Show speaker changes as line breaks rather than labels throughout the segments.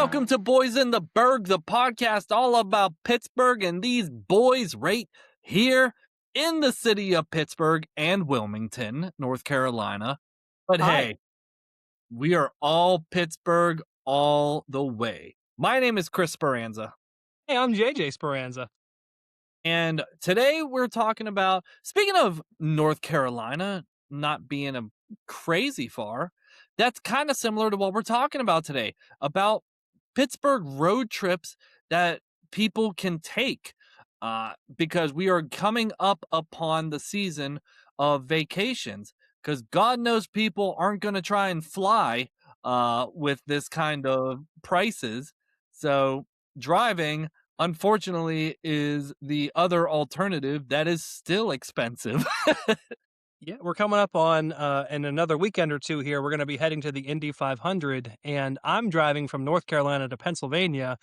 welcome to Boys In The Burgh, the podcast all about Pittsburgh and these boys right here in the city of Pittsburgh and Wilmington, North Carolina. But
Hi.
hey, we are all Pittsburgh all the way. My name is Chris Speranza.
Hey, I'm JJ Speranza.
And today we're talking about, speaking of North Carolina not being a crazy far, that's kind of similar to what we're talking about today, about Pittsburgh road trips that people can take, because we are coming up upon the season of vacations, because God knows people aren't going to try and fly with this kind of prices. So driving, unfortunately, is the other alternative that is still expensive.
Yeah, we're coming up on in another weekend or two here. We're going to be heading to the Indy 500, and I'm driving from North Carolina to Pennsylvania.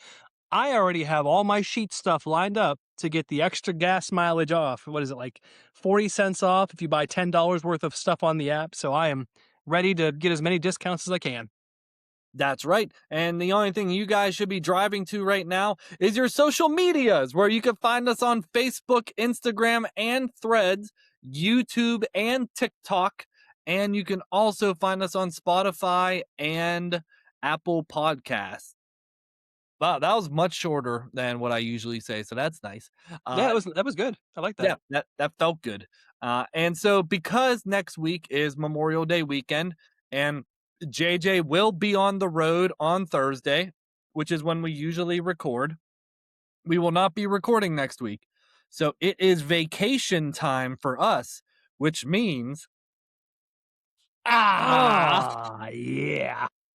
I already have all my sheet stuff lined up to get the extra gas mileage off. What is it, like 40 cents off if you buy $10 worth of stuff on the app? So I am ready to get as many discounts as I can.
That's right. And the only thing you guys should be driving to right now is your social medias, where you can find us on Facebook, Instagram, and Threads, YouTube, and TikTok. And you can also find us on Spotify and Apple Podcasts. Wow, that was much shorter than what I usually say, so that's nice.
Yeah, that was good. I like that.
Yeah, that felt good. And so because next week is Memorial Day weekend, and JJ will be on the road on Thursday, which is when we usually record, we will not be recording next week. So it is vacation time for us, which means
Yeah.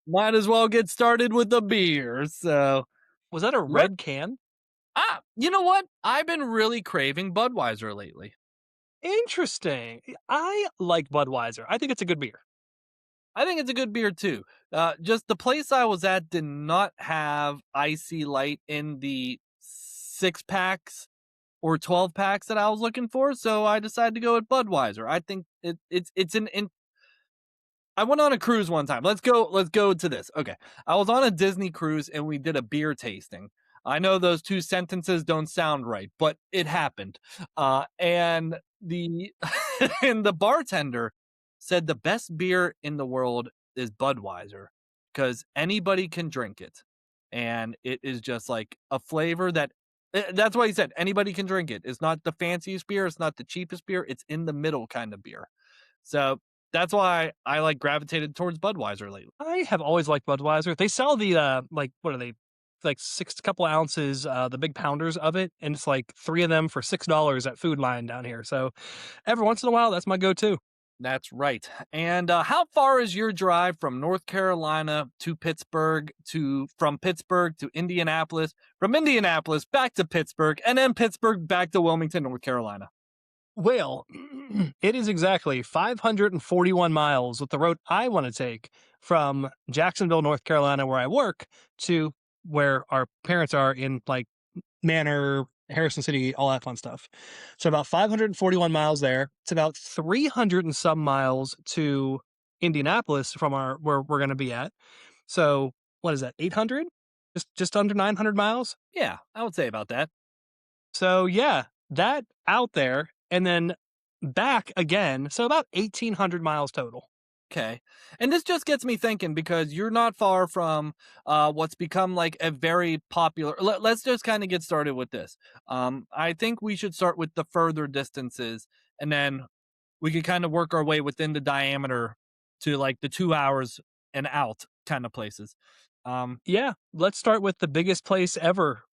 might as well get started with the beer. So
Was that a red can?
you know what? I've been really craving Budweiser lately.
Interesting. I like Budweiser. I think it's a good beer.
I think it's a good beer too. Just the place I was at did not have Icy Light in the 6-packs or 12-packs that I was looking for, so I decided to go with Budweiser. I think it's an. I went on a cruise one time. Let's go to this. Okay, I was on a Disney cruise and we did a beer tasting. I know those two sentences don't sound right, but it happened. And the and the bartender said the best beer in the world is Budweiser because anybody can drink it. And it is just like a flavor that's why he said anybody can drink it. It's not the fanciest beer, it's not the cheapest beer, it's in the middle kind of beer. So that's why I like gravitated towards Budweiser lately.
I have always liked Budweiser. They sell the like, what are they? Like couple ounces, the big pounders of it, and it's like 3 of them for $6 at Food Lion down here. So every once in a while, that's my go-to.
That's right. And how far is your drive from North Carolina to Pittsburgh, from Pittsburgh to Indianapolis, from Indianapolis back to Pittsburgh, and then Pittsburgh back to Wilmington, North Carolina?
Well, it is exactly 541 miles with the road I want to take from Jacksonville, North Carolina, where I work, to where our parents are in like Manor, Harrison City, all that fun stuff. So about 541 miles there. It's about 300 and some miles to Indianapolis from where we're going to be at. So what is that? 800? Just under 900 miles.
Yeah, I would say about that.
So yeah, that out there and then back again. So about 1,800 miles total.
Okay. And this just gets me thinking because you're not far from what's become like a very popular. Let's just kind of get started with this. I think we should start with the further distances, and then we could kind of work our way within the diameter to like the 2 hours and out kind of places.
Yeah, let's start with the biggest place ever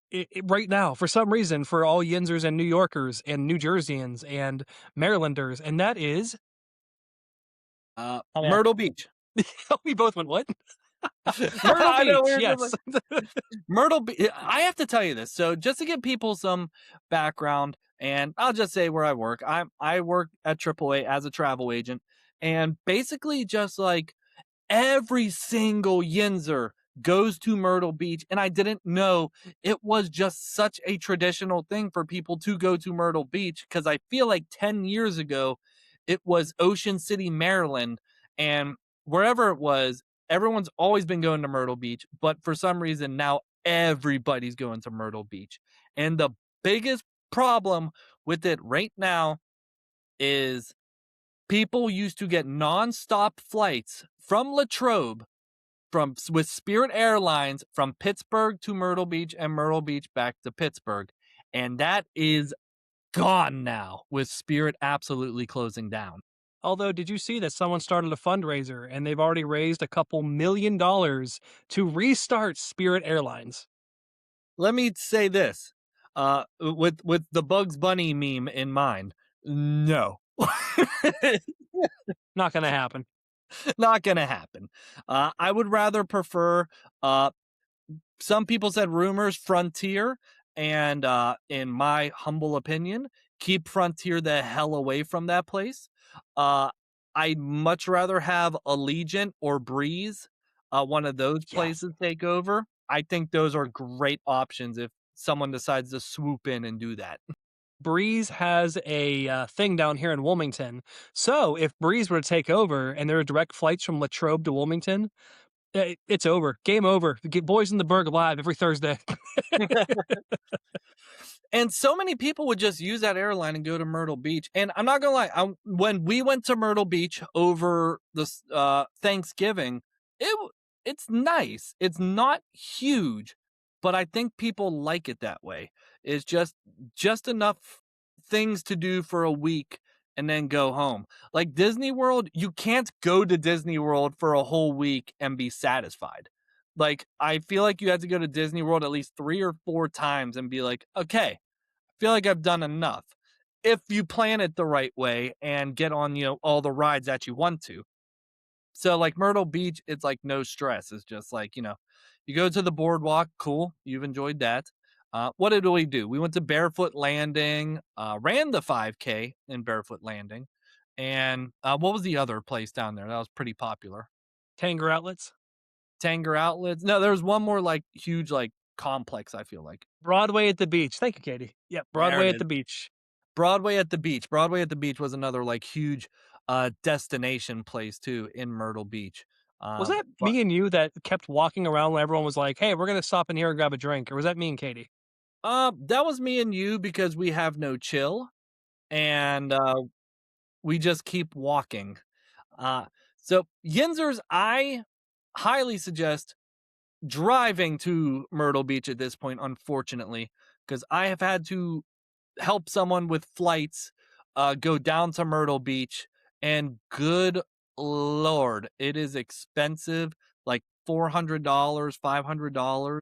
right now, for some reason, for all Yinzers and New Yorkers and New Jerseyans and Marylanders, and that is
Myrtle Beach.
We both went, what?
Myrtle Beach,
yes.
Myrtle Beach. I have to tell you this. So just to give people some background, and I'll just say where I work. I work at AAA as a travel agent, and basically just like every single Yinzer goes to Myrtle Beach, and I didn't know it was just such a traditional thing for people to go to Myrtle Beach, because I feel like 10 years ago it was Ocean City, Maryland, and wherever it was, Everyone's always been going to Myrtle Beach, but for some reason now everybody's going to Myrtle Beach. And the biggest problem with it right now is people used to get nonstop flights from Latrobe with Spirit Airlines from Pittsburgh to Myrtle Beach and Myrtle Beach back to Pittsburgh. And that is gone now with Spirit absolutely closing down.
Although, did you see that someone started a fundraiser and they've already raised a couple $1 million to restart Spirit Airlines?
Let me say this, with the Bugs Bunny meme in mind, no.
Not going to happen.
Not gonna happen. I would rather prefer, uh, some people said rumors, Frontier, and, in my humble opinion, keep Frontier the hell away from that place. Uh, I'd much rather have Allegiant or Breeze, one of those
Yes.
places take over. I think those are great options if someone decides to swoop in and do that.
Breeze has a thing down here in Wilmington. So if Breeze were to take over and there are direct flights from Latrobe to Wilmington, it's over. Game over. Get Boys in the Burgh live every Thursday.
And so many people would just use that airline and go to Myrtle Beach. And I'm not gonna lie, when we went to Myrtle Beach over this Thanksgiving, it's nice. It's not huge, but I think people like it that way. It's just enough things to do for a week and then go home. Like Disney World, you can't go to Disney World for a whole week and be satisfied. Like, I feel like you have to go to Disney World at least 3 or 4 times and be like, "Okay, I feel like I've done enough." If you plan it the right way and get on, all the rides that you want to. So, like, Myrtle Beach, it's like no stress. It's just like, you go to the boardwalk, cool, you've enjoyed that. What did we do? We went to Barefoot Landing, ran the 5K in Barefoot Landing, and, what was the other place down there that was pretty popular?
Tanger outlets.
Tanger Outlets? No, there was one more, like, huge, like, complex, I feel like.
Broadway at the beach. Thank you, Katie. Yep,
There
Broadway
it
at
is.
the beach.
Broadway at the Beach. Broadway at the Beach was another, like, huge, destination place too in Myrtle Beach.
Was
Um,
that
but,
me and you that kept walking around when everyone was like, "Hey, we're gonna stop in here and grab a drink," or was that me and Katie?
that was me and you because we have no chill, and, we just keep walking. Uh, so Yinzers, I highly suggest driving to Myrtle Beach at this point, unfortunately, because I have had to help someone with flights, go down to Myrtle Beach, and good lord, it is expensive, like $400, $500.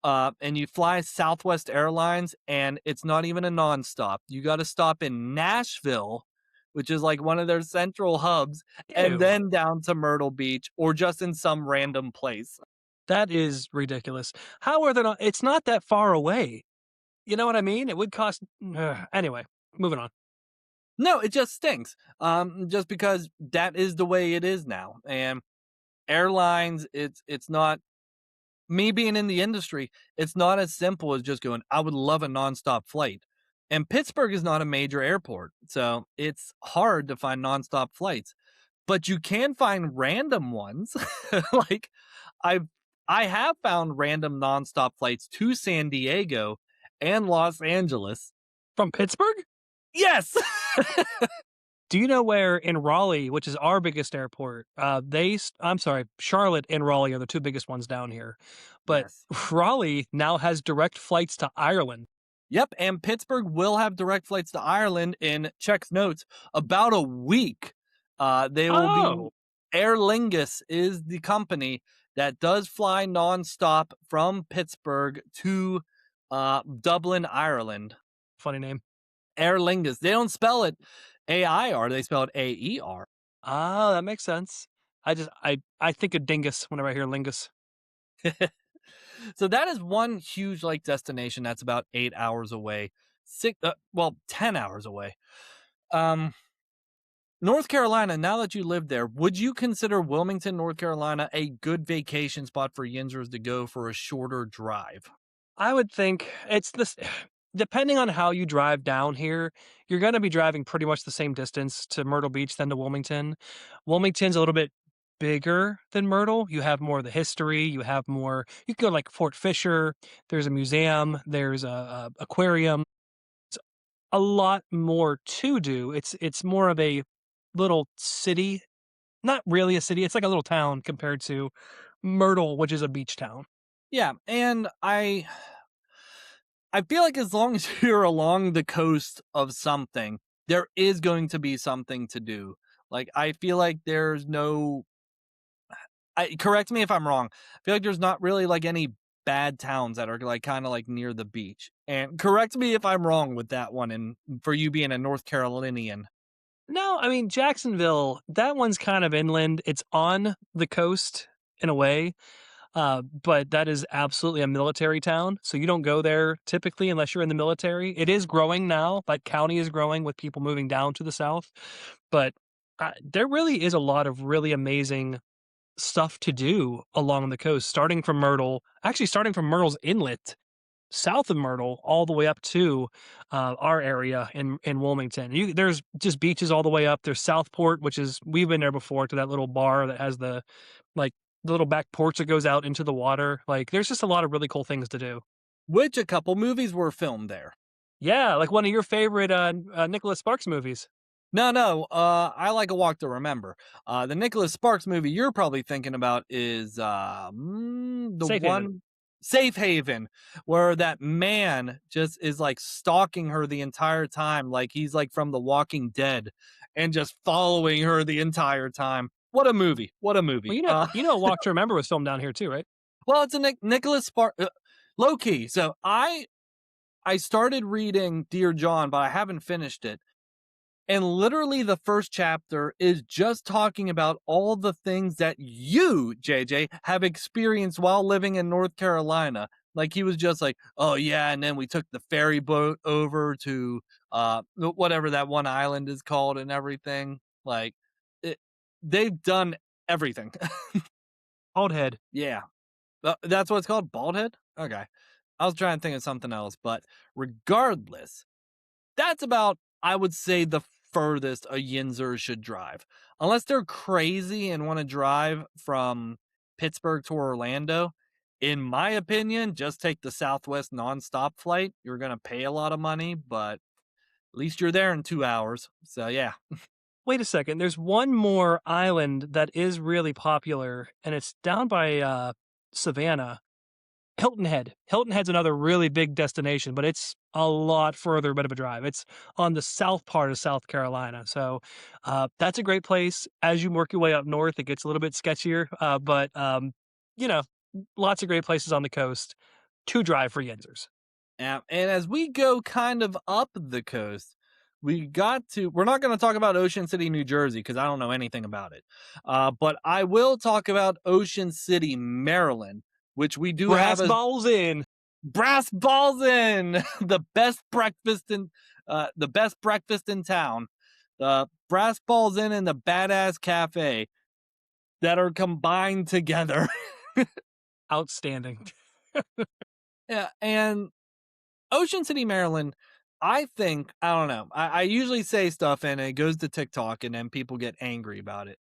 And you fly Southwest Airlines, and it's not even a nonstop. You got to stop in Nashville, which is like one of their central hubs, and
Ew.
then down to Myrtle Beach or just in some random place.
That is ridiculous. How are they not it's not that far away. You know what I mean? It would cost anyway, moving on.
No, it just stinks. Just because that is the way it is now. And airlines, it's not me being in the industry, it's not as simple as just going, I would love a nonstop flight. And Pittsburgh is not a major airport, so it's hard to find nonstop flights. But you can find random ones. Like I've I have found random nonstop flights to San Diego and Los Angeles.
From Pittsburgh?
Yes.
Do you know where in Raleigh, which is our biggest airport, I'm sorry, Charlotte and Raleigh are the two biggest ones down here. But
Yes.
Raleigh now has direct flights to Ireland.
Yep, and Pittsburgh will have direct flights to Ireland in Check's notes about a week. They will be
Oh,
Aer Lingus is the company that does fly nonstop from Pittsburgh to Dublin, Ireland.
funny name.
Aer Lingus. They don't spell it AIR, they spell it AER.
Ah, that makes sense. I think of dingus whenever I hear lingus.
So that is one huge like destination that's about 8 hours away. 10 hours away. Um North Carolina, now that you live there, would you consider Wilmington, North Carolina a good vacation spot for Yinzers to go for a shorter drive?
I would think it's this depending on how you drive down here, you're gonna be driving pretty much the same distance to Myrtle Beach than to Wilmington. Wilmington's a little bit bigger than Myrtle. You have more of the history. You have more. You can go like Fort Fisher. There's a museum. There's a aquarium. It's a lot more to do. It's more of a little city. Not really a city. It's like a little town compared to Myrtle, which is a beach town.
Yeah, and I feel like as long as you're along the coast of something, there is going to be something to do. Like I feel like there's no correct me if I'm wrong. I feel like there's not really like any bad towns that are like kind of like near the beach. And correct me if I'm wrong with that one and for you being a North Carolinian.
No, I mean Jacksonville, that one's kind of inland. It's on the coast in a way, but that is absolutely a military town. So you don't go there typically unless you're in the military. It is growing now. That county is growing with people moving down to the south. But there really is a lot of really amazing stuff to do along the coast, starting from Myrtle's Inlet south of Myrtle all the way up to our area in Wilmington. There's just beaches all the way up. There's Southport, which is we've been there before to that little bar that has like the little back porch that goes out into the water. Like there's just a lot of really cool things to do.
Which a couple movies were filmed there.
Yeah, like one of your favorite Nicholas Sparks movies.
No, I Like a Walk to Remember. The Nicholas Sparks movie you're probably thinking about is the
Safe Haven.
one Safe Haven, where that man just is like stalking her the entire time, like he's like from The Walking Dead, and just following her the entire time. What a movie! What a
Well,
movie!
Walk to Remember was filmed down here too, right?
Well, it's a Nicholas Sparks low key. So I started reading Dear John, but I haven't finished it. And literally the first chapter is just talking about all the things that you, JJ, have experienced while living in North Carolina. Like he was just like, oh yeah, and then we took the ferry boat over to whatever that one island is called and everything. Like it, they've done everything.
Old Head.
Yeah. That's what it's called? Baldhead? Okay. I was trying to think of something else, but regardless, that's about, I would say, the furthest a Yinzer should drive. Unless they're crazy and want to drive from Pittsburgh to Orlando, in my opinion, just take the Southwest nonstop flight. You're going to pay a lot of money, but at least you're there in 2 hours. So, yeah.
Wait a second. There's one more island that is really popular, and it's down by Savannah. Hilton Head. Hilton Head's another really big destination, but it's a lot further bit of a drive. It's on the south part of South Carolina. So that's a great place. As you work your way up north, it gets a little bit sketchier, but you know, lots of great places on the coast to drive for Yinzers.
And as we go kind of up the coast, we're not going to talk about Ocean City, New Jersey, because I don't know anything about it. But I will talk about Ocean City, Maryland, which we do
Brass
have
balls in.
Brass balls in the best breakfast in town. The Brass Balls Inn and the Badass Cafe that are combined together.
Outstanding.
Yeah, and Ocean City, Maryland, I think, I don't know. I usually say stuff and it goes to TikTok and then people get angry about it.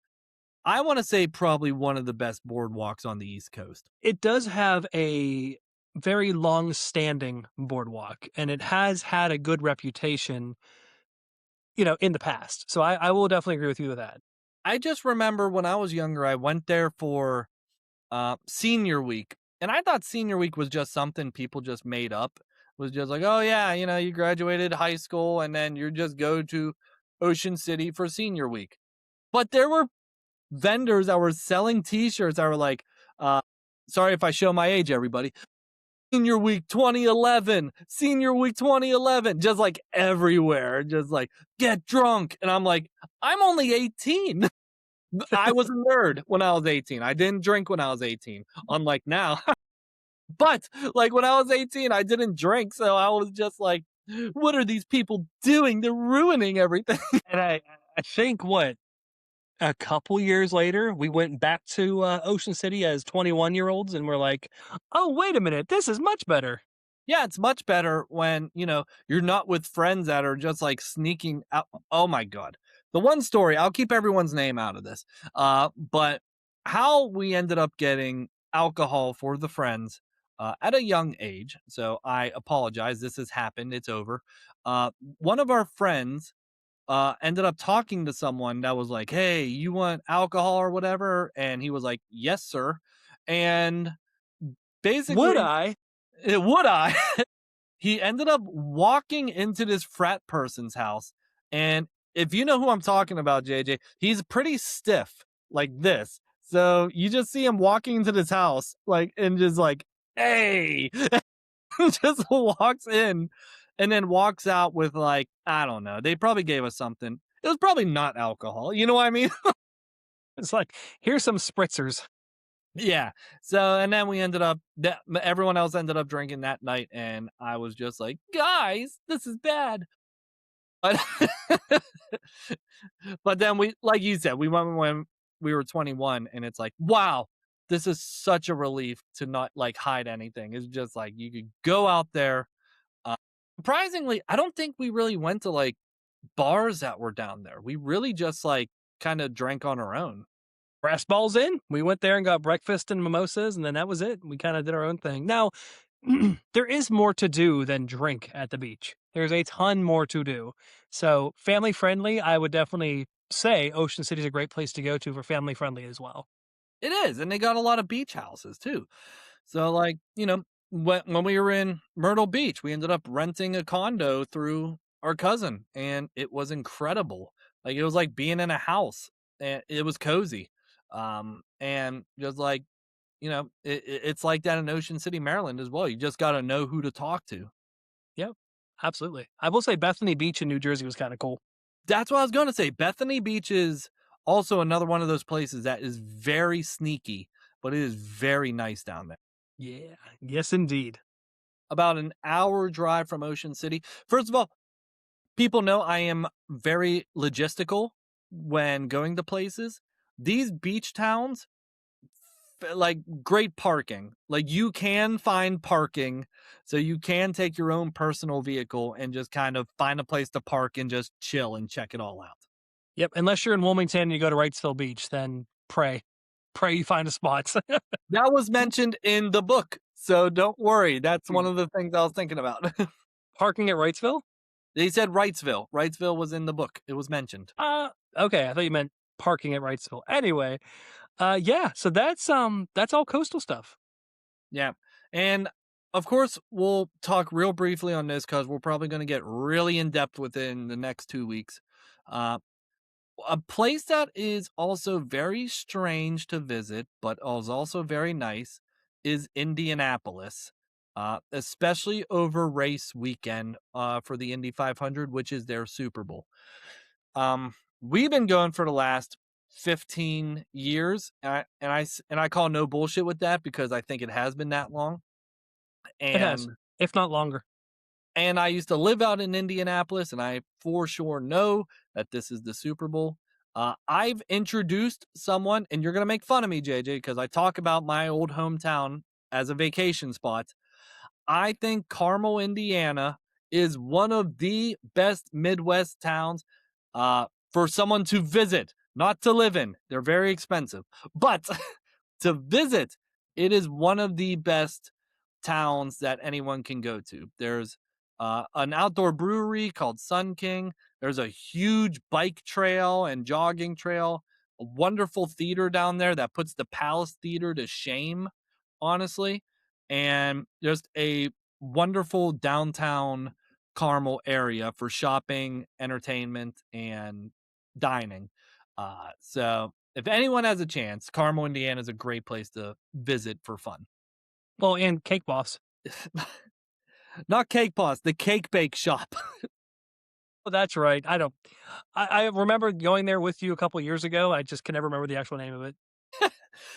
I want to say probably one of the best boardwalks on the East Coast.
It does have a very long-standing boardwalk, and it has had a good reputation, in the past. So I will definitely agree with you with that.
I just remember when I was younger, I went there for senior week. And I thought senior week was just something people just made up. It was just like, oh yeah, you graduated high school and then you just go to Ocean City for senior week. But there were vendors that were selling t-shirts that were like, uh, sorry if I show my age, everybody. Senior week 2011, senior week 2011, just like everywhere, just like get drunk. And I'm like, I'm only 18. I was a nerd when I was 18. I didn't drink when I was 18, unlike now. But like when I was 18, I didn't drink. So I was just like, what are these people doing? They're ruining everything.
And I think what a couple years later, we went back to Ocean City as 21-year-olds, and we're like, oh, wait a minute, this is much better.
Yeah, it's much better when, you're not with friends that are just like sneaking out. Oh my God. The one story, I'll keep everyone's name out of this. But how we ended up getting alcohol for the friends at a young age. So I apologize. This has happened. It's over. One of our friends ended up talking to someone that was like, "Hey, you want alcohol or whatever?" And he was like, "Yes, sir." And
Would
basically,
I?
would I? He ended up walking into this frat person's house. And if you know who I'm talking about, JJ, he's pretty stiff like this. So you just see him walking into this house, like, and just like, hey, just walks in and then walks out with, like, I don't know. They probably gave us something. It was probably not alcohol. You know what I mean?
It's like, here's some spritzers.
Yeah. So, and then we ended up, everyone else ended up drinking that night. And I was just like, guys, this is bad. But but then we, like you said, we went when we were 21, and it's like, wow, this is such a relief to not like hide anything. It's just like you could go out there. Uh, Surprisingly, I don't think we really went to like bars that were down there. We really just like kind of drank on our own.
Brass balls in. We went there and got breakfast and mimosas, and then that was it. We kind of did our own thing. Now, there is more to do than drink at the beach. There's a ton more to do. So, family friendly, I would definitely say Ocean City is a great place to go to for family friendly as well.
It is, and they got a lot of beach houses too. So, like, when we were in Myrtle Beach, we ended up renting a condo through our cousin, and it was incredible. Like, it was like being in a house, and it was cozy. And just like, it's like that in Ocean City, Maryland as well. You just got to know who to talk to.
Yep, absolutely. I will say Bethany Beach in New Jersey was kind of cool.
That's what I was going to say. Bethany Beach is also another one of those places that is very sneaky, but it is very nice down there.
Yeah, yes, indeed.
About an hour drive from Ocean City. First of all, people know I am very logistical when going to places. These beach towns, like, great parking. Like, you can find parking, so you can take your own personal vehicle and just kind of find a place to park and just chill and check it all out.
Yep, unless you're in Wilmington and you go to Wrightsville Beach, then pray you find a spot.
That was mentioned in the book, so don't worry. That's one of the things I was thinking about.
Parking at Wrightsville?
They said Wrightsville. Wrightsville was in the book. It was mentioned.
Okay, I thought you meant parking at Wrightsville. Anyway, yeah, so that's all coastal stuff.
Yeah. And of course, we'll talk real briefly on this because we're probably going to get really in depth within the next 2 weeks. Uh, a place that is also very strange to visit, but is also very nice, is Indianapolis, especially over race weekend for the Indy 500, which is their Super Bowl. We've been going for the last 15 years, and I call no bullshit with that because I think it has been that long.
It has,
And
if not longer.
I used to live out in Indianapolis, and I for sure know that this is the Super Bowl. I've introduced someone, and you're gonna make fun of me, JJ, because I talk about my old hometown as a vacation spot. I think Carmel, Indiana is one of the best Midwest towns for someone to visit, not to live in. They're very expensive, but to visit, it is one of the best towns that anyone can go to. There's an outdoor brewery called Sun King. There's a huge bike trail and jogging trail, a wonderful theater down there that puts the Palace Theater to shame, honestly, and just a wonderful downtown Carmel area for shopping, entertainment, and dining. So if anyone has a chance, Carmel, Indiana is a great place to visit for fun.
Well, and Cake Boss.
Not Cake Boss, the Cake Bake Shop.
Oh, that's right. I remember going there with you a couple years ago. I just can never remember the actual name of it.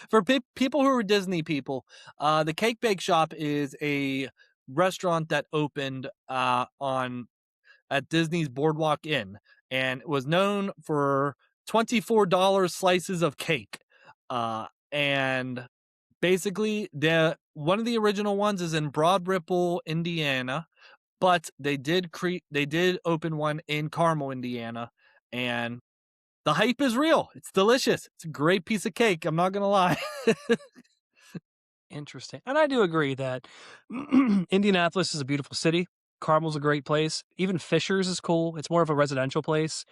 For people who are Disney people, the Cake Bake Shop is a restaurant that opened on at Disney's Boardwalk Inn, and was known for $24 slices of cake. And basically, the one of the original ones is in Broad Ripple, Indiana, but they did open one in Carmel, Indiana, and The hype is real. It's delicious. It's a great piece of cake. I'm not gonna lie.
Interesting. And I do agree that Indianapolis is a beautiful city. Carmel's a great place. Even Fishers is cool. It's more of a residential place.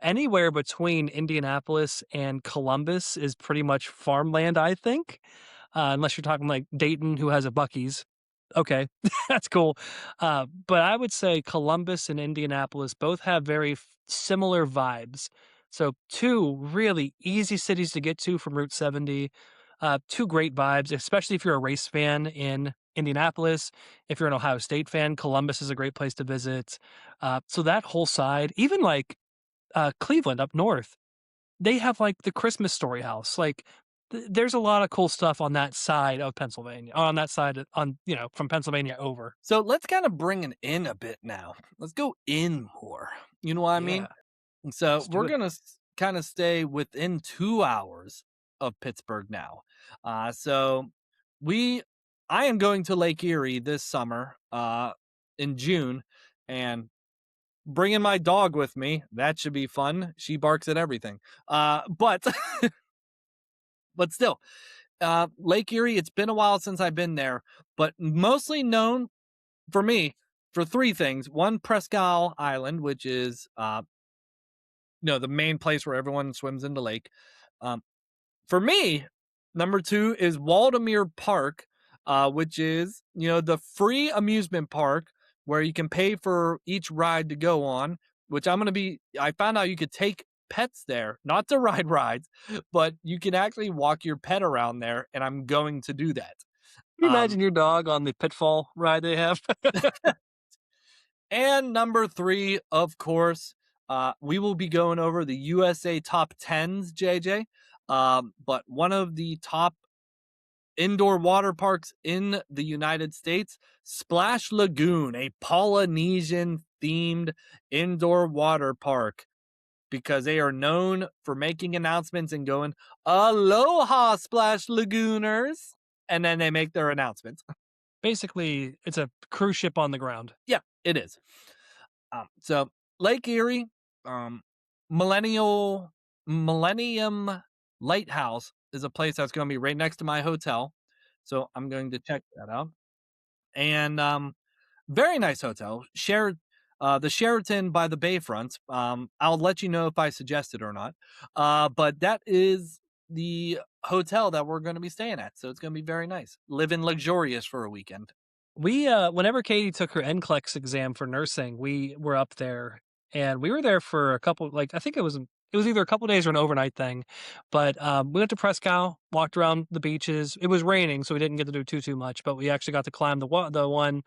Anywhere between Indianapolis and Columbus is pretty much farmland, I think. Unless you're talking like Dayton, who has a Bucky's. Okay, that's cool. But I would say Columbus and Indianapolis both have very similar vibes. So, two really easy cities to get to from Route 70. Two great vibes, especially if you're a race fan in Indianapolis. If you're an Ohio State fan, Columbus is a great place to visit. So, that whole side, even like Cleveland up north, they have like the Christmas Story house. Like there's a lot of cool stuff on that side of Pennsylvania, on that side on, from Pennsylvania over.
So let's kind of bring it in a bit now. Let's go in more. You know what I
Yeah,
mean? So
let's do
we're
it.
gonna kind of stay within 2 hours of Pittsburgh now. So we, I am going to Lake Erie this summer, in June, and bringing my dog with me. That should be fun. She barks at everything. But but still, Lake Erie. It's been a while since I've been there, but mostly known for me for three things. One, Presque Island, which is the main place where everyone swims in the lake. Um, for me, number two is Waldemere Park, which is the free amusement park where you can pay for each ride to go on. Which I'm gonna be. I found out you could take pets there, not to ride rides, but you can actually walk your pet around there, and I'm going to do that.
Can you
Um,
imagine your dog on the pitfall ride they have?
And number three, of course, we will be going over the USA top tens, JJ. But one of the top indoor water parks in the United States, Splash Lagoon, a Polynesian themed indoor water park, because they are known for making announcements and going, "Aloha, Splash Lagooners." And then they make their announcements.
Basically, it's a cruise ship on the ground.
Yeah, it is. So Lake Erie, um, Millennium Lighthouse is a place that's going to be right next to my hotel, so I'm going to check that out. And very nice hotel, the Sheraton by the Bayfront. I'll let you know if I suggest it or not. But that is the hotel that we're going to be staying at, so it's going to be very nice. Living luxurious for a weekend.
We whenever Katie took her NCLEX exam for nursing, we were up there and we were there for a couple, like I think it was either a couple days or an overnight thing. But we went to Presque, walked around the beaches. It was raining, so we didn't get to do too much, but we actually got to climb the one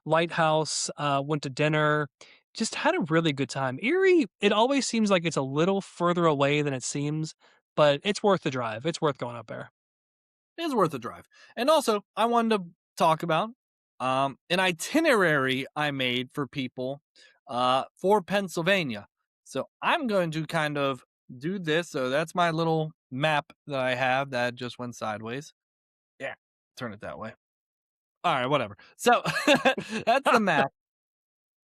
lighthouse, went to dinner, just had a really good time. Erie, it always seems like it's a little further away than it seems, but it's worth the drive. It's worth going up there.
It is worth a drive. And also, I wanted to talk about an itinerary I made for people for Pennsylvania. So I'm going to kind of do this. So that's my little map that I have that just went sideways. Yeah, turn it that way. All right, whatever. So that's the map.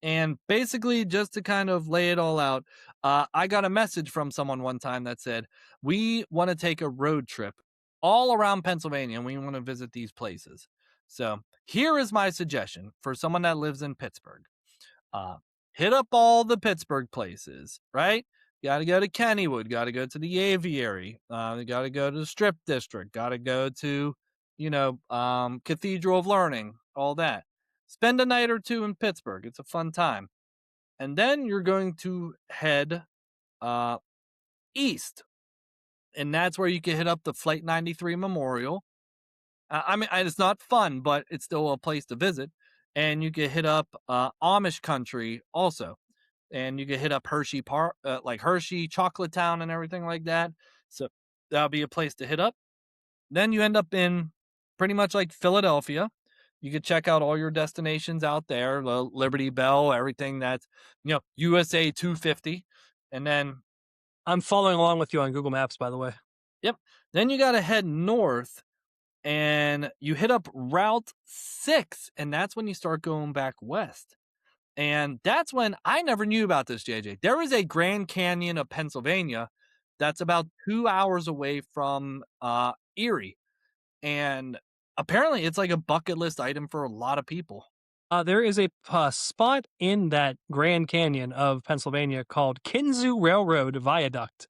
And basically, just to kind of lay it all out, I got a message from someone one time that said, "We want to take a road trip all around Pennsylvania and we want to visit these places." So here is my suggestion for someone that lives in Pittsburgh. Uh, Hit up all the Pittsburgh places, right? Got to go to Kennywood, got to go to the Aviary, got to go to the Strip District, got to go to, Cathedral of Learning, all that. Spend a night or two in Pittsburgh. It's a fun time. And then you're going to head uh, east. And that's where you can hit up the Flight 93 Memorial. I mean, it's not fun, but it's still a place to visit. And you can hit up Amish country also. And you can hit up Hershey Park, like Hershey, Chocolate Town, and everything like that. So that'll be a place to hit up. Then you end up in pretty much like Philadelphia. You could check out all your destinations out there, the Liberty Bell, everything that's, USA 250. And then,
I'm following along with you on Google Maps, by the way.
yep, then you got to head north and you hit up Route 6. And that's when you start going back west. And that's when I never knew about this, JJ. There is a Grand Canyon of Pennsylvania that's about 2 hours away from, Erie, and apparently it's like a bucket list item for a lot of people.
There is a spot in that Grand Canyon of Pennsylvania called Kinzu Railroad Viaduct.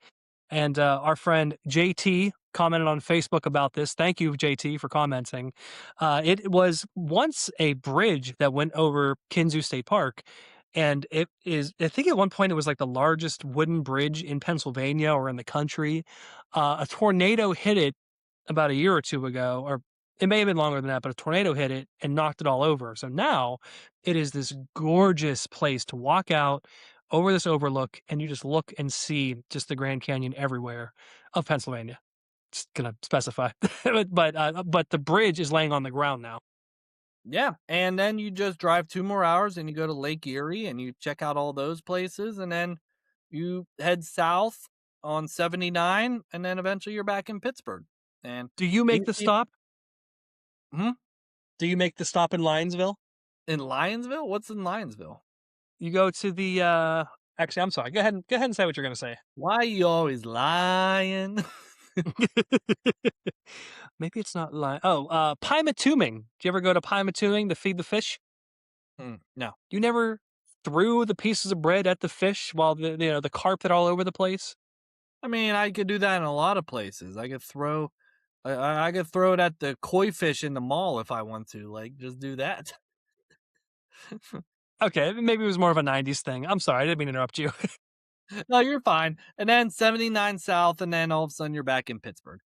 And our friend JT commented on Facebook about this. Thank you, JT, for commenting. It was once a bridge that went over Kinzu State Park. And it is, I think at one point it was like the largest wooden bridge in Pennsylvania or in the country. A tornado hit it about a year or two ago, or it may have been longer than that, but a tornado hit it and knocked it all over. So now it is this gorgeous place to walk out over this overlook, and you just look and see just the Grand Canyon everywhere of Pennsylvania. Just gonna specify, but the bridge is laying on the ground now.
Yeah, and then you just drive 2 more hours and you go to Lake Erie and you check out all those places, and then you head south on 79, and then eventually you're back in Pittsburgh. And
Do you make
you
the
you
stop?
Mhm.
Do you make the stop in Lionsville?
In Lionsville? What's in Lionsville?
You go to the actually, I'm sorry. Go ahead and say what you're gonna say.
Why you always lying?
Maybe it's not Oh, Pymatuming. Do you ever go to Pymatuming to feed the fish?
No.
You never threw the pieces of bread at the fish while the carpet all over the place?
I mean, I could do that in a lot of places. I could throw it at the koi fish in the mall if I want to, like, just do that.
Okay, maybe it was more of a 90s thing. I'm sorry, I didn't mean to interrupt you.
No, you're fine. And then 79 south, and then all of a sudden you're back in Pittsburgh.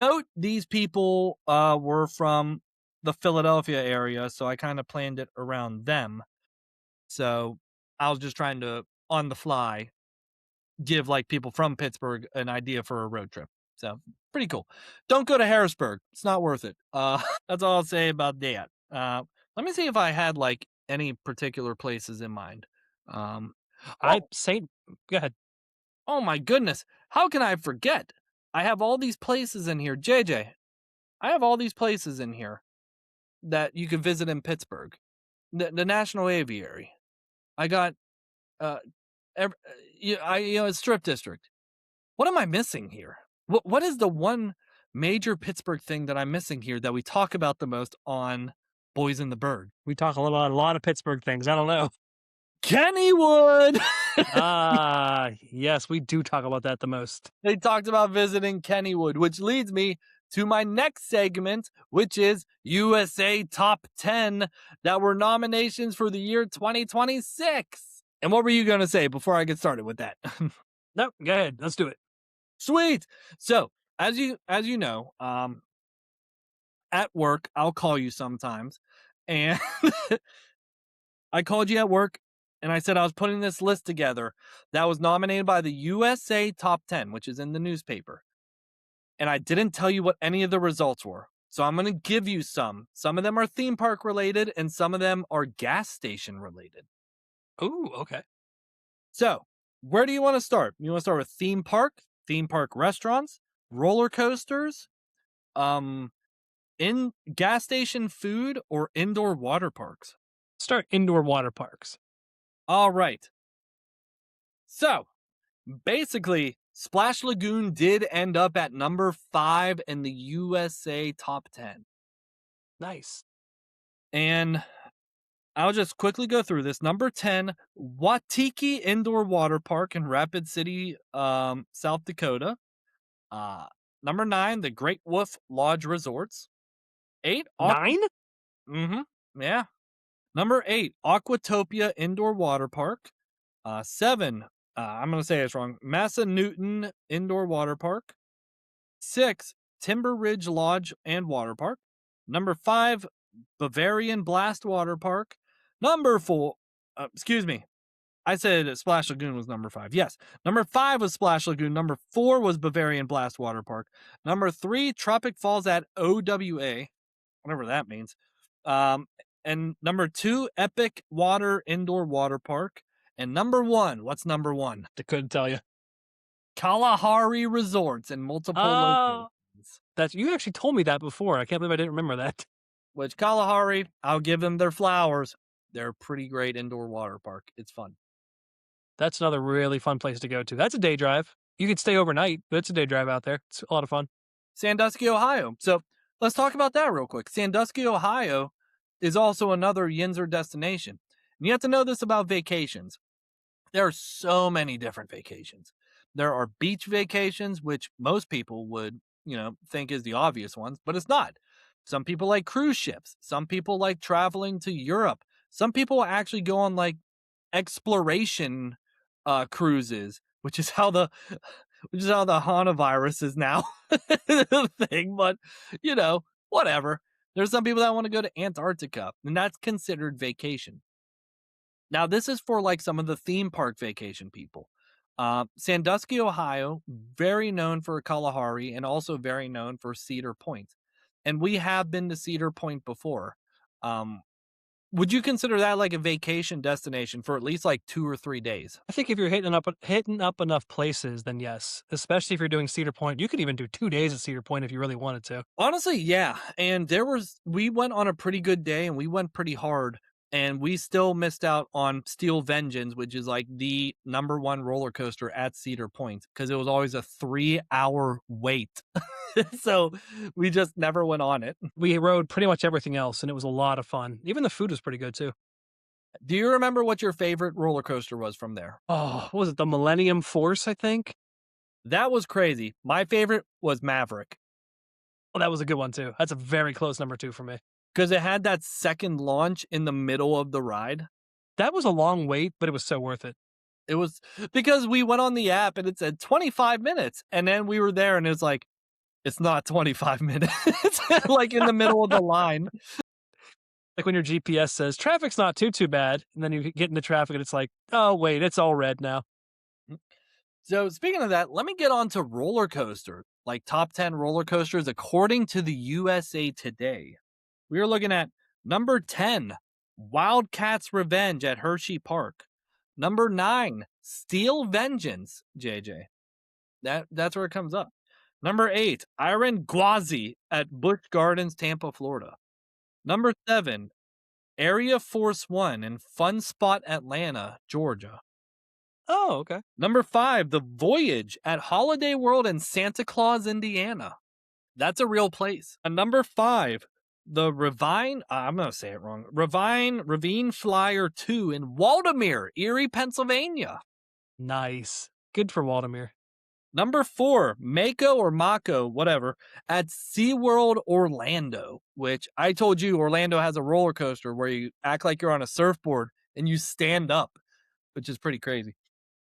Note these people were from the Philadelphia area, so I kind of planned it around them. So I was just trying to, on the fly, give like people from Pittsburgh an idea for a road trip. So pretty cool. Don't go to Harrisburg. It's not worth it. That's all I'll say about that. Let me see if I had like any particular places in mind. Um,
I
oh,
say Go ahead.
oh my goodness. How can I forget? I have all these places in here. JJ, I have all these places in here that you can visit in Pittsburgh. The National Aviary. I got uh, a strip district. What am I missing here? What is the one major Pittsburgh thing that I'm missing here that we talk about the most on Boys in the Burgh?
We talk a lot of Pittsburgh things. I don't know.
Kennywood.
Ah, yes, we do talk about that the most.
They talked about visiting Kennywood, which leads me to my next segment, which is USA Top 10 that were nominations for the year 2026. And what were you going to say before I get started with that?
No, go ahead. Let's do it.
Sweet. So, as you know, at work, I'll call you sometimes. And I called you at work and I said I was putting this list together that was nominated by the USA Top 10, which is in the newspaper. And I didn't tell you what any of the results were. So I'm going to give you some. Some of them are theme park related and some of them are gas station related.
Ooh, okay.
So, where do you want to start? You want to start with theme park restaurants, roller coasters, um, in gas station food, or indoor water parks?
Start indoor water parks.
All right. So, basically, Splash Lagoon did end up at number 5 in the USA Top 10.
Nice.
And I'll just quickly go through this. Number 10, Watiki Indoor Water Park in Rapid City, South Dakota. Uh, Number 9, the Great Wolf Lodge Resorts. 8,
9?
yeah. Number 8, Aquatopia Indoor Water Park. 7, I'm going to say this wrong, Massa Newton Indoor Water Park. 6, Timber Ridge Lodge and Water Park. Number 5, Bavarian Blast Water Park. Number 4, excuse me, I said Splash Lagoon was number 5. Yes. Number 5 was Splash Lagoon. Number 4 was Bavarian Blast Water Park. Number 3, Tropic Falls at OWA, whatever that means. And number 2, Epic Water Indoor Water Park. And number 1, what's number 1?
I couldn't tell you.
Kalahari Resorts in multiple
Oh,
locations.
you actually told me that before. I can't believe I didn't remember that.
Which Kalahari, I'll give them their flowers. They're a pretty great indoor water park. It's fun.
That's another really fun place to go to. That's a day drive. You could stay overnight, but it's a day drive out there. It's a lot of fun.
Sandusky, Ohio. So let's talk about that real quick. Sandusky, Ohio is also another Yinzer destination. And you have to know this about vacations. There are so many different vacations. There are beach vacations, which most people would, think is the obvious ones, but it's not. Some people like cruise ships. Some people like traveling to Europe. Some people actually go on like exploration cruises, which is how the Hana virus is now a thing, but whatever. There's some people that want to go to Antarctica, and that's considered vacation. Now, this is for like some of the theme park vacation people. Sandusky, Ohio, very known for Kalahari and also very known for Cedar Point. And we have been to Cedar Point before. Um, would you consider that like a vacation destination for at least like 2 or 3 days?
I think if you're hitting up enough places, then yes. Especially if you're doing Cedar Point, you could even do 2 days at Cedar Point if you really wanted to.
Honestly, yeah. And we went on a pretty good day and we went pretty hard. And we still missed out on Steel Vengeance, which is like the number one roller coaster at Cedar Point, because it was always a 3-hour wait. So we just never went on it.
We rode pretty much everything else, and it was a lot of fun. Even the food was pretty good too.
Do you remember what your favorite roller coaster was from there?
Oh, what was it? The Millennium Force, I think.
That was crazy. My favorite was Maverick
Well, that was a good one too. That's a very close number 2 for me.
because it had that second launch in the middle of the ride.
That was a long wait, but it was so worth it.
It was because we went on the app and it said 25 minutes. And then we were there and it's like, it's not 25 minutes. Like in the middle of the line.
Like when your GPS says traffic's not too bad, and then you get into traffic and it's like, oh wait, it's all red now.
So speaking of that, let me get on to roller coaster, like top 10 roller coasters according to the USA Today. We are looking at number 10, Wildcats Revenge at Hershey Park. Number 9, Steel Vengeance, JJ. That's where it comes up. Number 8, Iron Gwazi at Busch Gardens, Tampa, Florida. Number 7, Area Force One in Fun Spot, Atlanta, Georgia.
Oh, okay.
Number 5, The Voyage at Holiday World in Santa Claus, Indiana. That's a real place. And number 5, the I'm going to say it wrong. Ravine Flyer 2 in Waldemere, Erie, Pennsylvania.
Nice. Good for Waldemere.
Number 4, Mako or Mako, whatever, at SeaWorld Orlando, which I told you Orlando has a roller coaster where you act like you're on a surfboard and you stand up, which is pretty crazy.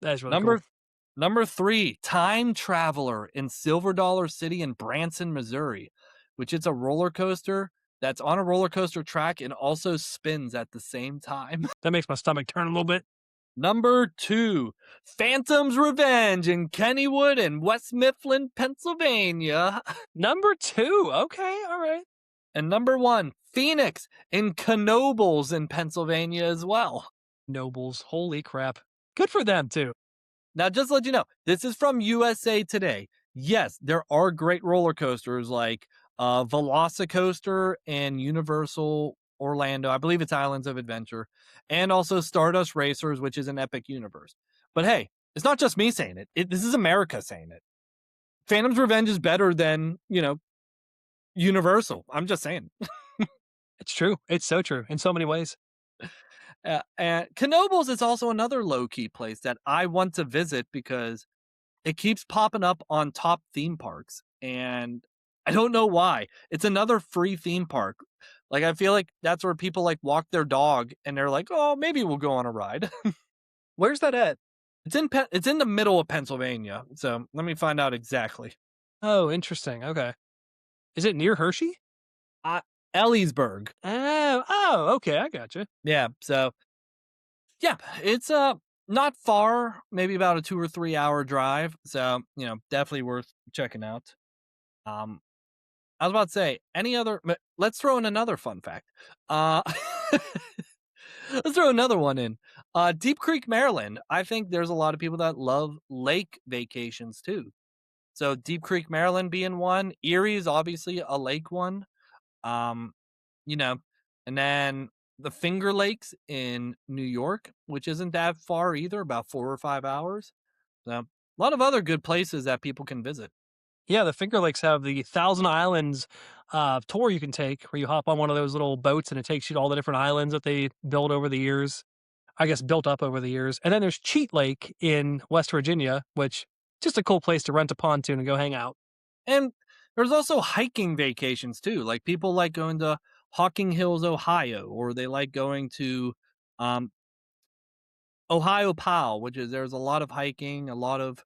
That's really cool.
Number 3, Time Traveler in Silver Dollar City in Branson, Missouri, which is a roller coaster that's on a roller coaster track and also spins at the same time.
That makes my stomach turn a little bit.
Number 2, Phantom's Revenge in Kennywood and West Mifflin, Pennsylvania.
Number 2. Okay, all right.
And number 1, Phoenix in Knoebels in Pennsylvania as well.
Nobles. Holy crap. Good for them too.
Now, just to let you know, this is from USA Today. Yes, there are great roller coasters like Velocicoaster and Universal Orlando. I believe it's Islands of Adventure. And also Stardust Racers, which is an epic universe. But hey, it's not just me saying it. This is America saying it. Phantom's Revenge is better than, Universal. I'm just saying.
It's true. It's so true in so many ways.
And Knoebels is also another low-key place that I want to visit because it keeps popping up on top theme parks. And I don't know why. It's another free theme park. Like, I feel like that's where people like walk their dog and they're like, oh, maybe we'll go on a ride.
Where's that at?
It's in the middle of Pennsylvania. So let me find out exactly.
Oh, interesting. Okay. Is it near Hershey?
Ellisburg.
Oh, okay. I gotcha.
Yeah. So, yeah, it's not far, maybe about a 2 or 3 hour drive. So, definitely worth checking out. I was about to say, let's throw in another fun fact. Let's throw another one in. Deep Creek, Maryland. I think there's a lot of people that love lake vacations too. So Deep Creek, Maryland being one. Erie is obviously a lake one. And then the Finger Lakes in New York, which isn't that far either, about 4 or 5 hours. So, a lot of other good places that people can visit.
Yeah, the Finger Lakes have the Thousand Islands tour you can take, where you hop on one of those little boats and it takes you to all the different islands that they built over the years. I guess built up over the years. And then there's Cheat Lake in West Virginia, which just a cool place to rent a pontoon and go hang out.
And there's also hiking vacations too. Like people like going to Hocking Hills, Ohio, or they like going to um, Ohiopyle, which is there's a lot of hiking, a lot of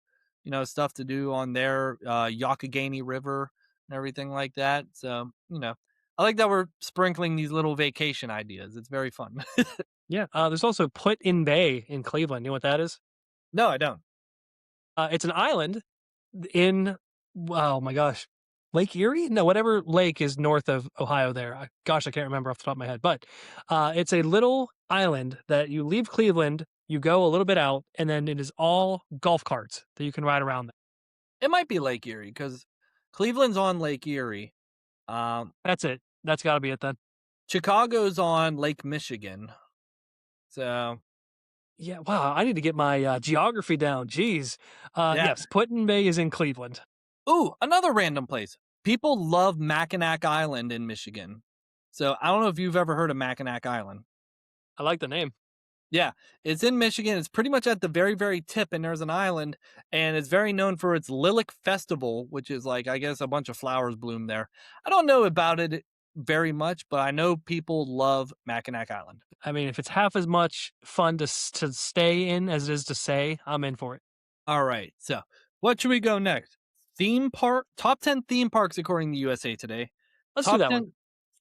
stuff to do on there, Yakagani River and everything like that. So I like that we're sprinkling these little vacation ideas. It's very fun.
Yeah. There's also Put in Bay in Cleveland. You know what that is?
No, I don't.
It's an island in, oh my gosh, Lake Erie? No, whatever lake is north of Ohio there. Gosh, I can't remember off the top of my head. But it's a little island that you leave Cleveland, you go a little bit out, and then it is all golf carts that you can ride around.
It might be Lake Erie because Cleveland's on Lake Erie. Um,
That's it. That's got to be it then.
Chicago's on Lake Michigan. So
Yeah, wow, I need to get my, geography down, jeez.
yeah.
Yes, Put-in Bay is in Cleveland.
Ooh, another random place. People love Mackinac Island in Michigan. So I don't know if you've ever heard of Mackinac Island.
I like the name.
Yeah, it's in Michigan. It's pretty much at the very, very tip, and there's an island, and it's very known for its Lilac Festival, which is like, I guess, a bunch of flowers bloom there. I don't know about it very much, but I know people love Mackinac Island.
I mean, if it's half as much fun to stay in as it is to say, I'm in for it.
All right, so what should we go next? Theme park, top 10 theme parks according to USA Today.
Let's do
Top
that one.
10,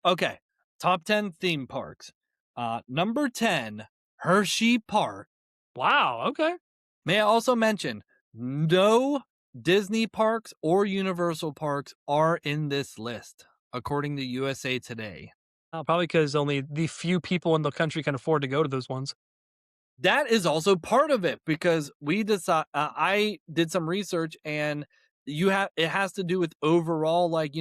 okay, top 10 theme parks. Number 10, Hershey Park.
Wow, okay.
May I also mention, no Disney parks or Universal parks are in this list, according to USA Today.
Probably because only the few people in the country can afford to go to those ones.
That is also part of it because I did some research and it has to do with overall, like,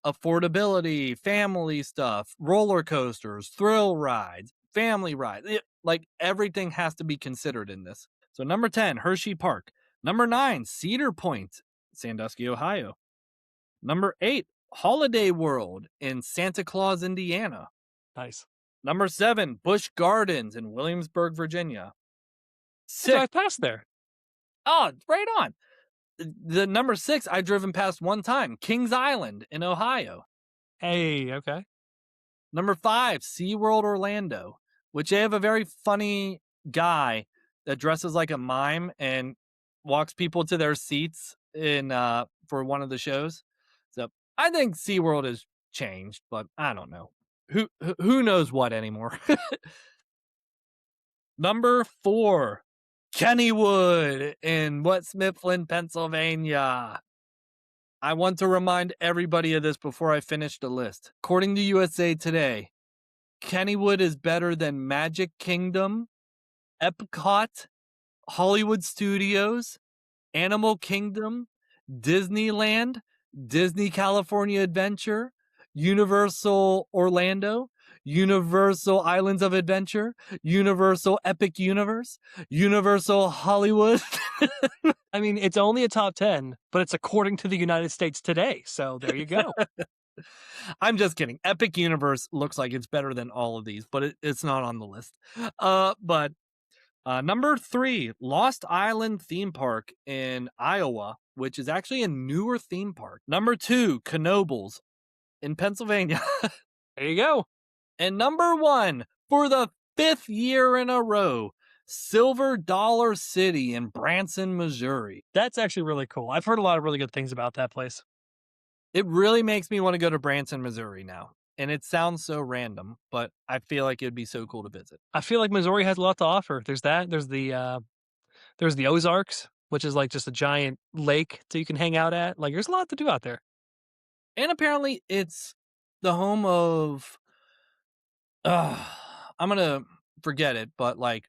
affordability, family stuff, roller coasters, thrill rides, family rides. Like everything has to be considered in this. So number 10, Hershey Park. Number 9, Cedar Point, Sandusky, Ohio. Number 8, Holiday World in Santa Claus, Indiana.
Nice.
Number 7, Busch Gardens in Williamsburg, Virginia.
I
6,
drive past there.
oh, right on. The number 6 I've driven past one time, Kings Island in Ohio.
Hey, okay.
Number 5, SeaWorld Orlando, which they have a very funny guy that dresses like a mime and walks people to their seats in for one of the shows. So I think SeaWorld has changed, but I don't know. Who knows what anymore? Number 4, Kennywood in West Mifflin, Pennsylvania. I want to remind everybody of this before I finish the list. According to USA Today, Kennywood is better than Magic Kingdom, Epcot, Hollywood Studios, Animal Kingdom, Disneyland, Disney California Adventure, Universal Orlando, Universal Islands of Adventure, Universal Epic Universe, Universal Hollywood.
I mean, it's only a top 10, but it's according to the United States today. So there you go.
I'm just kidding. Epic Universe looks like it's better than all of these, but it's not on the list. But number 3, Lost Island Theme Park in Iowa, which is actually a newer theme park. Number 2, Knoebels in Pennsylvania.
There you go.
And number 1, for the 5th year in a row, Silver Dollar City in Branson, Missouri.
That's actually really cool. I've heard a lot of really good things about that place.
It really makes me want to go to Branson, Missouri now. And it sounds so random, but I feel like it'd be so cool to visit.
I feel like Missouri has a lot to offer. There's that. There's the Ozarks, which is like just a giant lake that you can hang out at. Like there's a lot to do out there.
And apparently it's the home of I'm gonna forget it, but like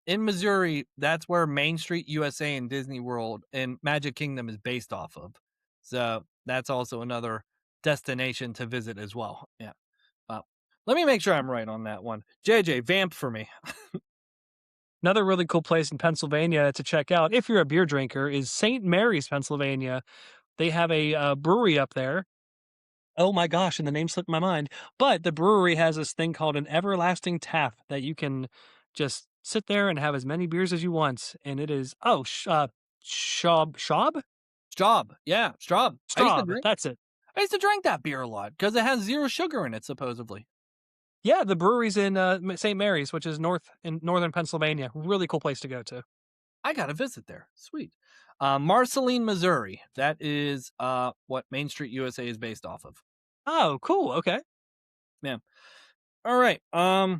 in Missouri, that's where Main Street USA and Disney World and Magic Kingdom is based off of. So that's also another destination to visit as well. Yeah. Let me make sure I'm right on that one. JJ, vamp for me.
Another really cool place in Pennsylvania to check out, if you're a beer drinker, is St. Mary's, Pennsylvania. They have a brewery up there. Oh my gosh, and the name slipped my mind. But the brewery has this thing called an everlasting tap that you can just sit there and have as many beers as you want. And it is, Schaub?
Straub. Yeah, Straub.
Straub. That's it.
I used to drink that beer a lot because it has 0 sugar in it, supposedly.
Yeah, the brewery's in St. Mary's, which is in northern Pennsylvania. Really cool place to go to.
I got to visit there. Sweet. Marceline, Missouri. That is what Main Street USA is based off of.
Oh, cool. Okay.
Yeah. All right. I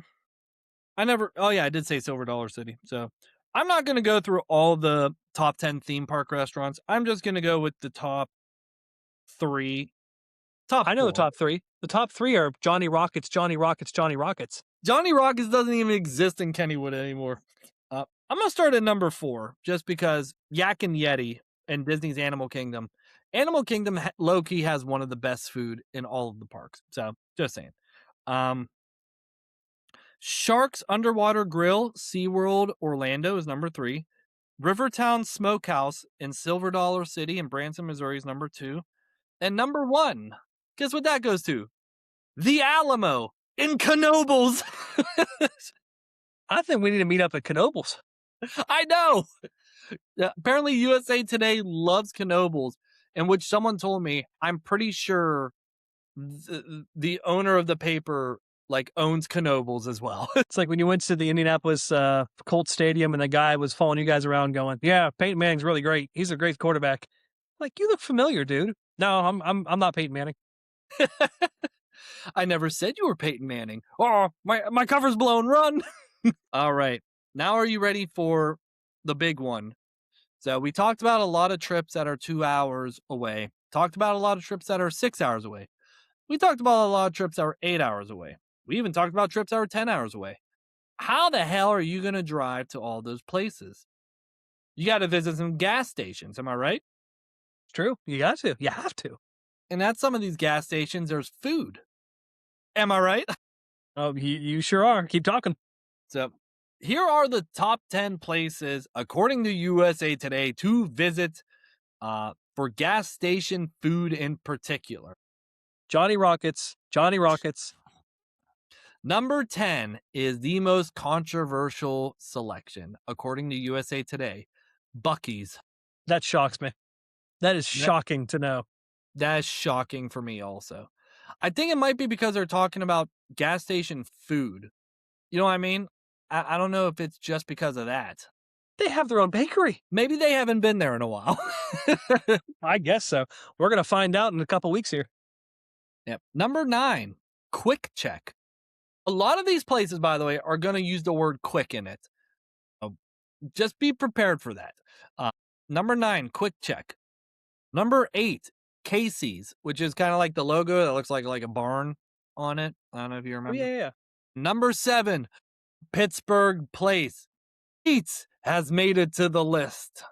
did say Silver Dollar City. So I'm not going to go through all the top 10 theme park restaurants. I'm just going to go with the top 3.
I know
4.
the top 3. The top 3 are Johnny Rockets, Johnny Rockets, Johnny Rockets.
Johnny Rockets doesn't even exist in Kennywood anymore. I'm going to start at number 4 just because Yak and Yeti and Disney's Animal Kingdom. Animal Kingdom low-key has one of the best food in all of the parks. So just saying. Sharks Underwater Grill, SeaWorld, Orlando is number 3. Rivertown Smokehouse in Silver Dollar City in Branson, Missouri is number 2. And number 1, guess what that goes to? The Alamo in Knoebels.
I think we need to meet up at Knoebels.
I know. Apparently USA Today loves Knoebels, in which someone told me, I'm pretty sure the owner of the paper owns Knoebels as well.
It's like when you went to the Indianapolis Colts Stadium and the guy was following you guys around going, "Yeah, Peyton Manning's really great. He's a great quarterback." Like, you look familiar, dude. No, I'm not Peyton Manning.
I never said you were Peyton Manning. Oh, my cover's blown. Run. All right. Now are you ready for the big one? So we talked about a lot of trips that are 2 hours away. Talked about a lot of trips that are 6 hours away. We talked about a lot of trips that were 8 hours away. We even talked about trips that were 10 hours away. How the hell are you going to drive to all those places? You got to visit some gas stations. Am I right?
It's true. You got to. You have to.
And at some of these gas stations, there's food. Am I right?
Oh, you sure are. Keep talking.
So here are the top 10 places, according to USA Today, to visit for gas station food in particular.
Johnny Rockets. Johnny Rockets.
Number 10 is the most controversial selection, according to USA Today. Buc-ee's.
That shocks me. That is shocking to know.
That is shocking for me also. I think it might be because they're talking about gas station food. You know what I mean? I don't know if it's just because of that.
They have their own bakery.
Maybe they haven't been there in a while.
I guess so. We're going to find out in a couple weeks here.
Yep. Number 9, Quick Check. A lot of these places, by the way, are going to use the word quick in it. Just be prepared for that. Number 9, Quick Check. Number 8, Casey's, which is kind of like the logo that looks like a barn on it. I don't know if you remember.
Oh, yeah.
Number 7, Pittsburgh Place. Eats has made it to the list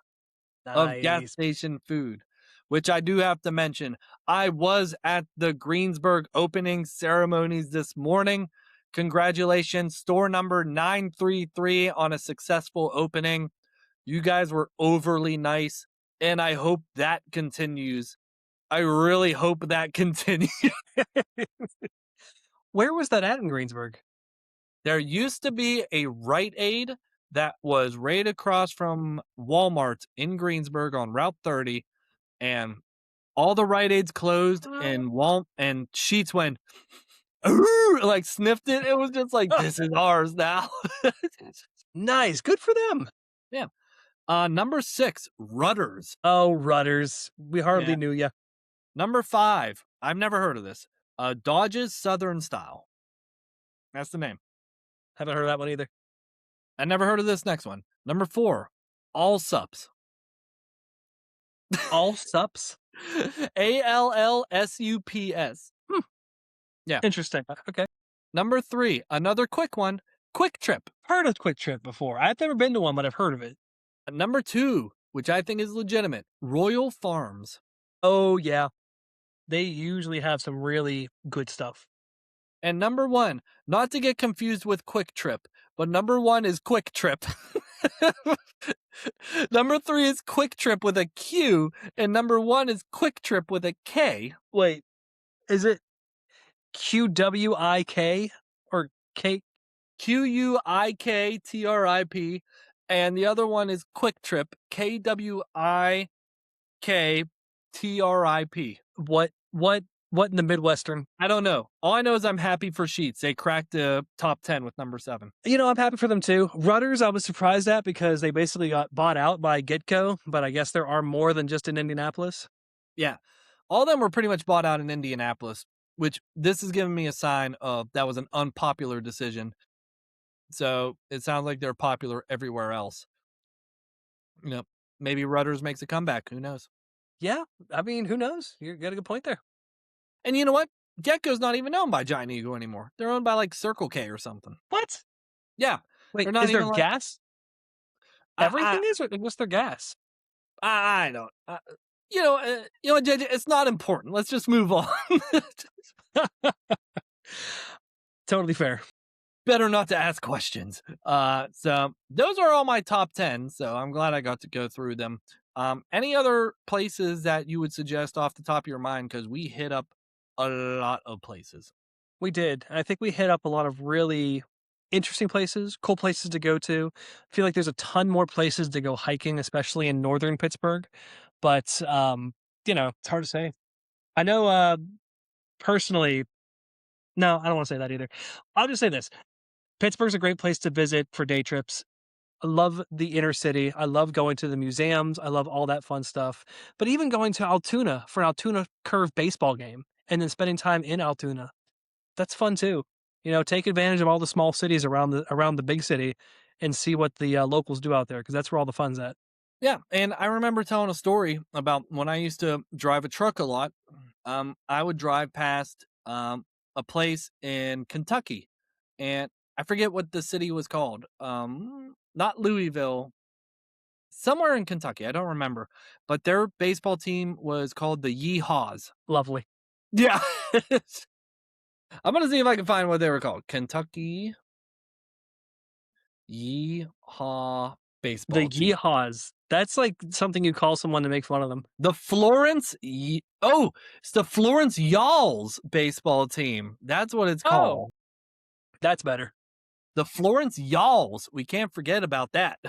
of gas station food, which I do have to mention. I was at the Greensburg opening ceremonies this morning. Congratulations, store number 933 on a successful opening. You guys were overly nice, and I hope that continues. I really hope that continues.
Where was that at in Greensburg?
There used to be a Rite Aid that was right across from Walmart in Greensburg on Route 30, and all the Rite Aids closed, and Sheets went, like sniffed it. It was just like, this is ours now.
Nice. Good for them.
Yeah. Number 6, Rudders.
Oh, Rudders. We hardly knew you.
Number 5, I've never heard of this. Dodge's Southern Style. That's the name.
Haven't heard of that one either.
I never heard of this next one. Number 4, Allsups.
Allsups?
ALLSUPS. Yeah.
Interesting. Okay.
Number 3, another quick one, Quick Trip.
Heard of Quick Trip before. I've never been to one, but I've heard of it.
Number 2, which I think is legitimate, Royal Farms.
Oh, yeah. They usually have some really good stuff.
And number 1, not to get confused with Quick Trip, but number 1 is Quick Trip. Number 3 is Quick Trip with a Q, and number 1 is Quick Trip with a K.
Wait, is it QWIK or K?
QUIKTRIP, and the other one is Quick Trip, KWIKTRIP.
What in the Midwestern?
I don't know. All I know is I'm happy for Sheets. They cracked the top 10 with number 7.
I'm happy for them too. Rudders, I was surprised at because they basically got bought out by Getco, but I guess there are more than just in Indianapolis.
Yeah. All of them were pretty much bought out in Indianapolis, which this is giving me a sign of that was an unpopular decision. So it sounds like they're popular everywhere else. Maybe Rudders makes a comeback. Who knows?
Yeah, I mean, who knows? You got a good point there.
And you know what? Gecko's not even owned by Giant Eagle anymore. They're owned by like Circle K or something.
What?
Yeah.
Wait,
They're not
is there
even
gas? Everything is, or just their gas?
I don't. JJ, it's not important. Let's just move on.
Totally fair.
Better not to ask questions. So those are all my top 10. So I'm glad I got to go through them. Any other places that you would suggest off the top of your mind? Because we hit up a lot of places.
We did. I think we hit up a lot of really interesting places, cool places to go to. I feel like there's a ton more places to go hiking, especially in northern Pittsburgh. But it's hard to say. I know personally, no, I don't want to say that either. I'll just say this. Pittsburgh's a great place to visit for day trips. I love the inner city. I love going to the museums. I love all that fun stuff. But even going to Altoona for an Altoona Curve baseball game and then spending time in Altoona, that's fun too. Take advantage of all the small cities around the big city and see what the locals do out there, because that's where all the fun's at.
Yeah, and I remember telling a story about when I used to drive a truck a lot. I would drive past a place in Kentucky, and I forget what the city was called. Not Louisville, somewhere in Kentucky. I don't remember, but their baseball team was called the Yeehaws.
Lovely.
Yeah. I'm going to see if I can find what they were called. Kentucky Yeehaw baseball team.
The Yeehaws. That's like something you call someone to make fun of them.
The Florence it's the Florence Y'alls baseball team. That's what it's called.
That's better.
The Florence Y'alls. We can't forget about that.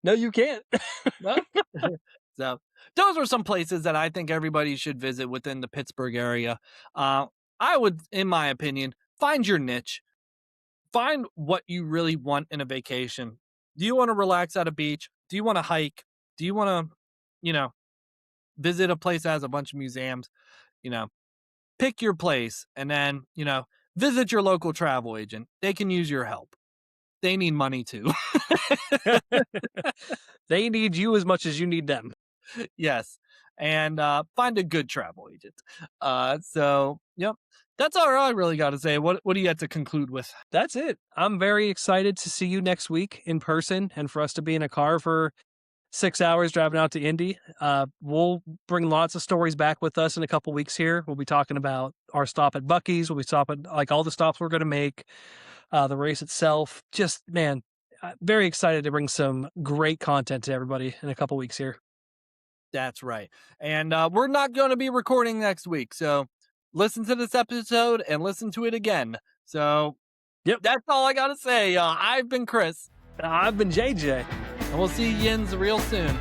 No, you can't.
So those are some places that I think everybody should visit within the Pittsburgh area. I would, in my opinion, find your niche. Find what you really want in a vacation. Do you want to relax at a beach? Do you want to hike? Do you want to, visit a place that has a bunch of museums? Pick your place and then, visit your local travel agent. They can use your help. They need money too.
They need you as much as you need them.
Yes. And find a good travel agent. Yep. That's all I really got to say. What do you have to conclude with?
That's it. I'm very excited to see you next week in person and for us to be in a car for 6 hours driving out to Indy. We'll bring lots of stories back with us in a couple weeks here. We'll be talking about our stop at Buc-ee's. We'll be stopping all the stops we're going to make, the race itself. Just, man, very excited to bring some great content to everybody in a couple weeks here.
That's right. And we're not going to be recording next week. So listen to this episode and listen to it again. So
yep,
that's all I got to say. I've been Chris.
I've been JJ.
And we'll see Yinz real soon.